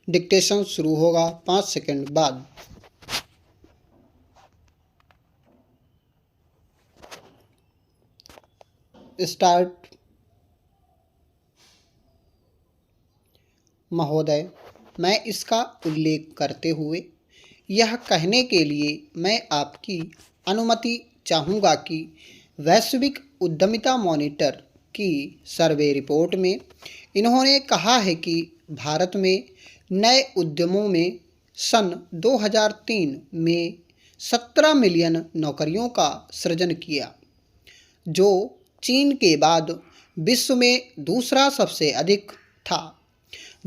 Dictation शुरू होगा 5 second बाद। स्टार्ट। महोदय, मैं इसका उल्लेख करते हुए यह कहने के लिए मैं आपकी अनुमति चाहूँगा कि वैश्विक उद्यमिता मॉनिटर की सर्वे रिपोर्ट में इन्होंने कहा है कि भारत में नए उद्यमों में सन 2003 में 17 मिलियन नौकरियों का सृजन किया, जो चीन के बाद विश्व में दूसरा सबसे अधिक था।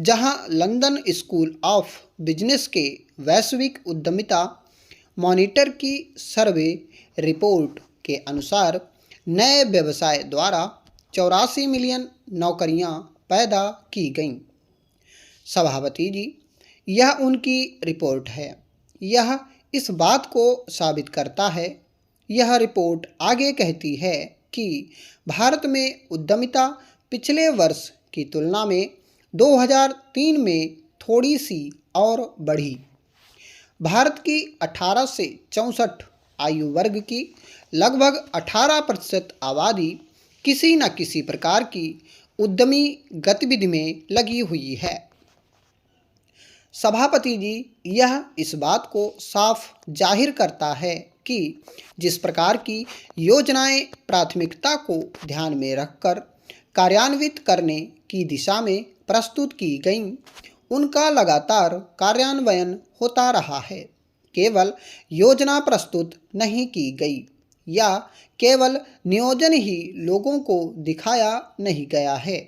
जहां लंदन स्कूल ऑफ बिजनेस के वैश्विक उद्यमिता मॉनिटर की सर्वे रिपोर्ट के अनुसार नए व्यवसाय द्वारा 84 मिलियन नौकरियां पैदा की गईं। सभापति जी, यह उनकी रिपोर्ट है। यह इस बात को साबित करता है। यह रिपोर्ट आगे कहती है कि भारत में उद्यमिता पिछले वर्ष की तुलना में 2003 में थोड़ी सी और बढ़ी। भारत की 18 से 64 आयु वर्ग की लगभग 18% आबादी किसी न किसी प्रकार की उद्यमी गतिविधि में लगी हुई है। सभापति जी, यह इस बात को साफ जाहिर करता है कि जिस प्रकार की योजनाएं प्राथमिकता को ध्यान में रखकर कार्यान्वित करने की दिशा में प्रस्तुत की गईं, उनका लगातार कार्यान्वयन होता रहा है। केवल योजना प्रस्तुत नहीं की गई या केवल नियोजन ही लोगों को दिखाया नहीं गया है।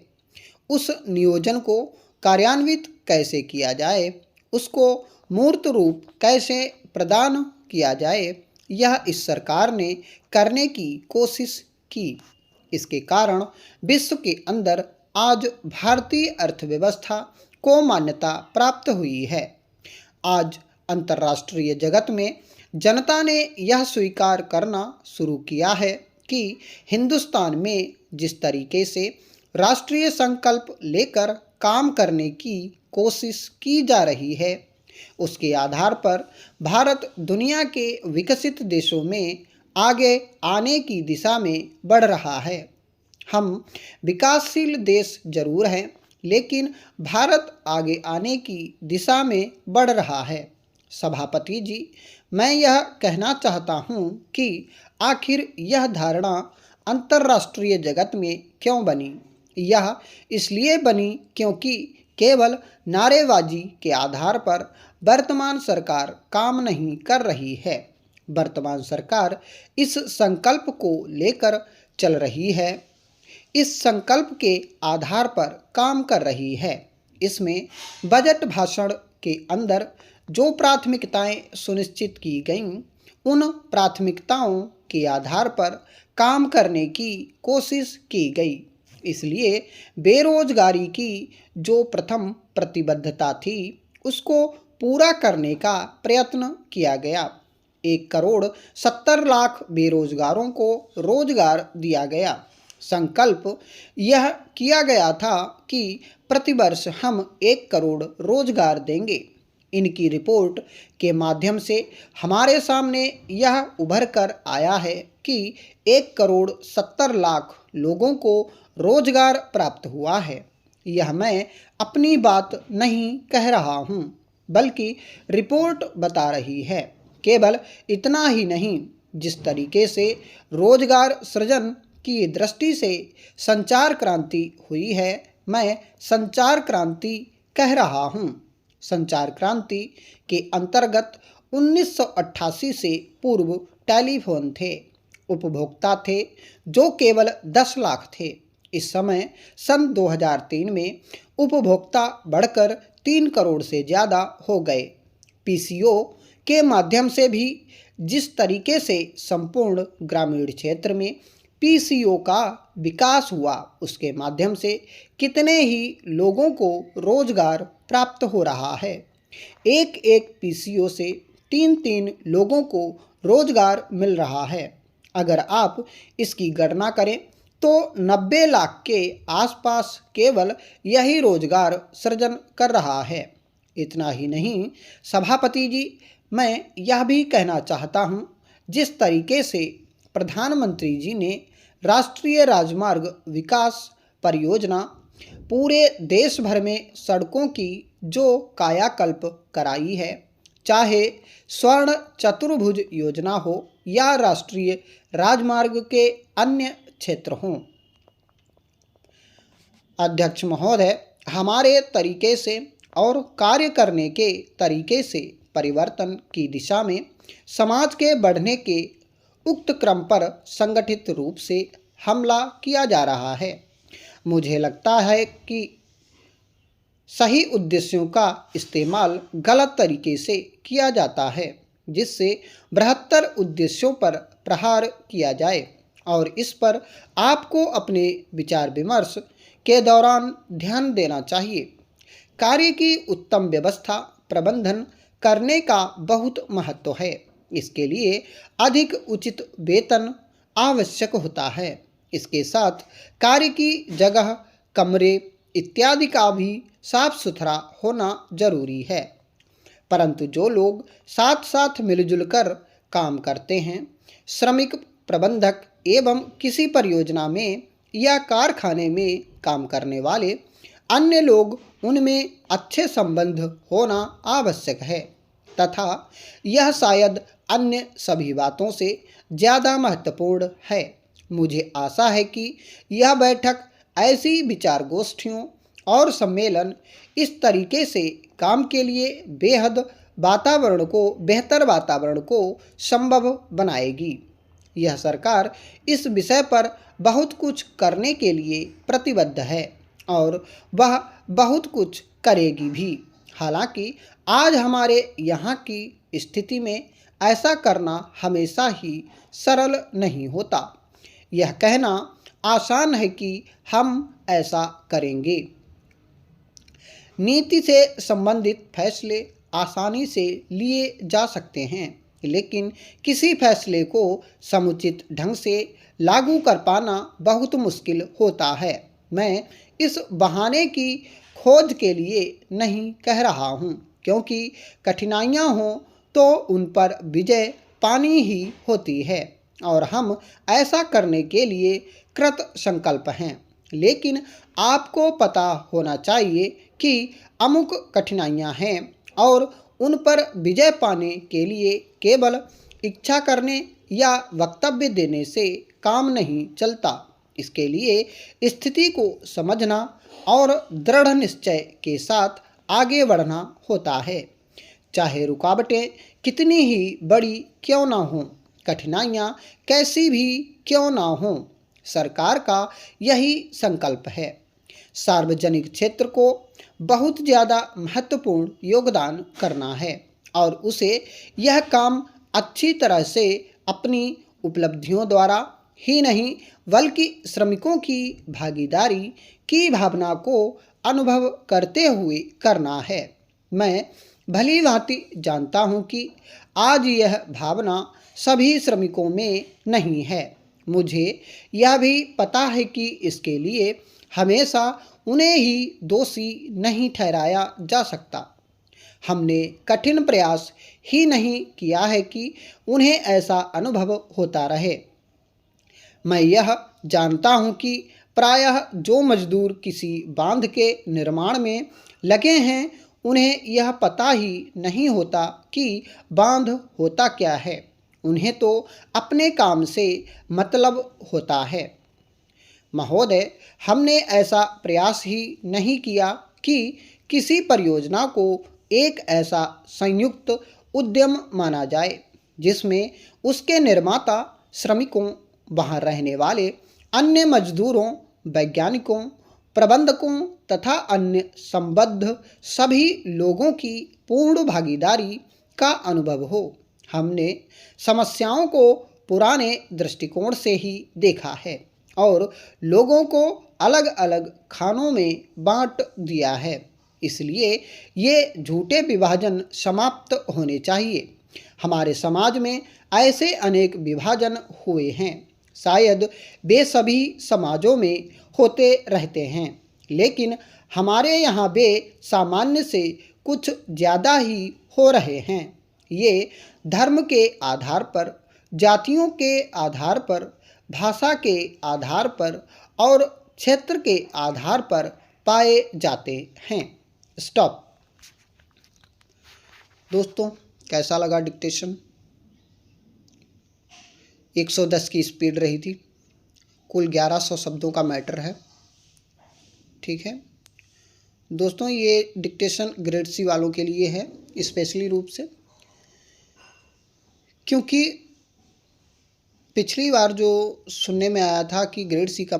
उस नियोजन को कार्यान्वित कैसे किया जाए, उसको मूर्त रूप कैसे प्रदान किया जाए, यह इस सरकार ने करने की कोशिश की। इसके कारण विश्व के अंदर आज भारतीय अर्थव्यवस्था को मान्यता प्राप्त हुई है। आज अंतर्राष्ट्रीय जगत में जनता ने यह स्वीकार करना शुरू किया है कि हिंदुस्तान में जिस तरीके से राष्ट्रीय संकल्प लेकर काम करने की कोशिश की जा रही है, उसके आधार पर भारत दुनिया के विकसित देशों में आगे आने की दिशा में बढ़ रहा है। हम विकासशील देश जरूर हैं, लेकिन भारत आगे आने की दिशा में बढ़ रहा है। सभापति जी, मैं यह कहना चाहता हूँ कि आखिर यह धारणा अंतर्राष्ट्रीय जगत में क्यों बनी। यह इसलिए बनी क्योंकि केवल नारेबाजी के आधार पर वर्तमान सरकार काम नहीं कर रही है। वर्तमान सरकार इस संकल्प को लेकर चल रही है, इस संकल्प के आधार पर काम कर रही है। इसमें बजट भाषण के अंदर जो प्राथमिकताएं सुनिश्चित की गईं, उन प्राथमिकताओं के आधार पर काम करने की कोशिश की गई। इसलिए बेरोजगारी की जो प्रथम प्रतिबद्धता थी, उसको पूरा करने का प्रयत्न किया गया। 1,70,00,000 बेरोजगारों को रोजगार दिया गया। संकल्प यह किया गया था कि प्रतिवर्ष हम 1 करोड़ रोजगार देंगे। इनकी रिपोर्ट के माध्यम से हमारे सामने यह उभर कर आया है कि 1,70,00,000 लोगों को रोजगार प्राप्त हुआ है। यह मैं अपनी बात नहीं कह रहा हूँ, बल्कि रिपोर्ट बता रही है। केवल इतना ही नहीं, जिस तरीके से रोजगार सृजन की दृष्टि से संचार क्रांति हुई है, मैं संचार क्रांति कह रहा हूँ। संचार क्रांति के अंतर्गत 1988 से पूर्व टेलीफोन थे, उपभोक्ता थे जो केवल 10 लाख थे। इस समय सन 2003 में उपभोक्ता बढ़कर 3 करोड़ से ज़्यादा हो गए। पीसीओ के माध्यम से भी जिस तरीके से संपूर्ण ग्रामीण क्षेत्र में पीसीओ का विकास हुआ, उसके माध्यम से कितने ही लोगों को रोजगार प्राप्त हो रहा है। एक एक पीसीओ से 3-3 लोगों को रोजगार मिल रहा है। अगर आप इसकी गणना करें तो 90 लाख के आसपास केवल यही रोजगार सृजन कर रहा है। इतना ही नहीं सभापति जी, मैं यह भी कहना चाहता हूँ, जिस तरीके से प्रधानमंत्री जी ने राष्ट्रीय राजमार्ग विकास परियोजना पूरे देश भर में सड़कों की जो कायाकल्प कराई है, चाहे स्वर्ण चतुर्भुज योजना हो या राष्ट्रीय राजमार्ग के अन्य क्षेत्र हों। अध्यक्ष महोदय, हमारे तरीके से और कार्य करने के तरीके से परिवर्तन की दिशा में समाज के बढ़ने के उक्त क्रम पर संगठित रूप से हमला किया जा रहा है। मुझे लगता है कि सही उद्देश्यों का इस्तेमाल गलत तरीके से किया जाता है, जिससे बृहत्तर उद्देश्यों पर प्रहार किया जाए, और इस पर आपको अपने विचार विमर्श के दौरान ध्यान देना चाहिए। कार्य की उत्तम व्यवस्था प्रबंधन करने का बहुत महत्व है। इसके लिए अधिक उचित वेतन आवश्यक होता है। इसके साथ कार्य की जगह, कमरे इत्यादि का भी साफ सुथरा होना जरूरी है। परंतु जो लोग साथ साथ मिलजुल कर काम करते हैं, श्रमिक, प्रबंधक एवं किसी परियोजना में या कारखाने में काम करने वाले अन्य लोग, उनमें अच्छे संबंध होना आवश्यक है तथा यह शायद अन्य सभी बातों से ज़्यादा महत्वपूर्ण है। मुझे आशा है कि यह बैठक ऐसी विचार गोष्ठियों और सम्मेलन इस तरीके से काम के लिए बेहतर वातावरण को संभव बनाएगी। यह सरकार इस विषय पर बहुत कुछ करने के लिए प्रतिबद्ध है और वह बहुत कुछ करेगी भी। हालांकि आज हमारे यहाँ की स्थिति में ऐसा करना हमेशा ही सरल नहीं होता। यह कहना आसान है कि हम ऐसा करेंगे। नीति से संबंधित फैसले आसानी से लिए जा सकते हैं, लेकिन किसी फैसले को समुचित ढंग से लागू कर पाना बहुत मुश्किल होता है। मैं इस बहाने की खोज के लिए नहीं कह रहा हूँ, क्योंकि कठिनाइयाँ हों तो उन पर विजय पानी ही होती है और हम ऐसा करने के लिए कृत संकल्प हैं। लेकिन आपको पता होना चाहिए कि अमुक कठिनाइयाँ हैं और उन पर विजय पाने के लिए केवल इच्छा करने या वक्तव्य देने से काम नहीं चलता। इसके लिए स्थिति को समझना और दृढ़ निश्चय के साथ आगे बढ़ना होता है। चाहे रुकावटें कितनी ही बड़ी क्यों ना हों, कठिनाइयाँ कैसी भी क्यों ना हों, सरकार का यही संकल्प है। सार्वजनिक क्षेत्र को बहुत ज़्यादा महत्वपूर्ण योगदान करना है और उसे यह काम अच्छी तरह से अपनी उपलब्धियों द्वारा ही नहीं, बल्कि श्रमिकों की भागीदारी की भावना को अनुभव करते हुए करना है। मैं भली भांति जानता हूँ कि आज यह भावना सभी श्रमिकों में नहीं है। मुझे यह भी पता है कि इसके लिए हमेशा उन्हें ही दोषी नहीं ठहराया जा सकता। हमने कठिन प्रयास ही नहीं किया है कि उन्हें ऐसा अनुभव होता रहे। मैं यह जानता हूँ कि प्रायः जो मजदूर किसी बांध के निर्माण में लगे हैं, उन्हें यह पता ही नहीं होता कि बांध होता क्या है। उन्हें तो अपने काम से मतलब होता है। महोदय, हमने ऐसा प्रयास ही नहीं किया कि किसी परियोजना को एक ऐसा संयुक्त उद्यम माना जाए जिसमें उसके निर्माता, श्रमिकों, वहाँ रहने वाले अन्य मजदूरों, वैज्ञानिकों, प्रबंधकों तथा अन्य संबद्ध सभी लोगों की पूर्ण भागीदारी का अनुभव हो। हमने समस्याओं को पुराने दृष्टिकोण से ही देखा है और लोगों को अलग अलग खानों में बांट दिया है। इसलिए ये झूठे विभाजन समाप्त होने चाहिए। हमारे समाज में ऐसे अनेक विभाजन हुए हैं, शायद वे सभी समाजों में होते रहते हैं, लेकिन हमारे यहाँ वे सामान्य से कुछ ज़्यादा ही हो रहे हैं। ये धर्म के आधार पर, जातियों के आधार पर, भाषा के आधार पर और क्षेत्र के आधार पर पाए जाते हैं। स्टॉप। दोस्तों, कैसा लगा डिक्टेशन? 110 की स्पीड रही थी। कुल 1100 शब्दों का मैटर है। ठीक है दोस्तों, ये डिक्टेशन ग्रेड सी वालों के लिए है स्पेशली रूप से, क्योंकि पिछली बार जो सुनने में आया था कि ग्रेड सी का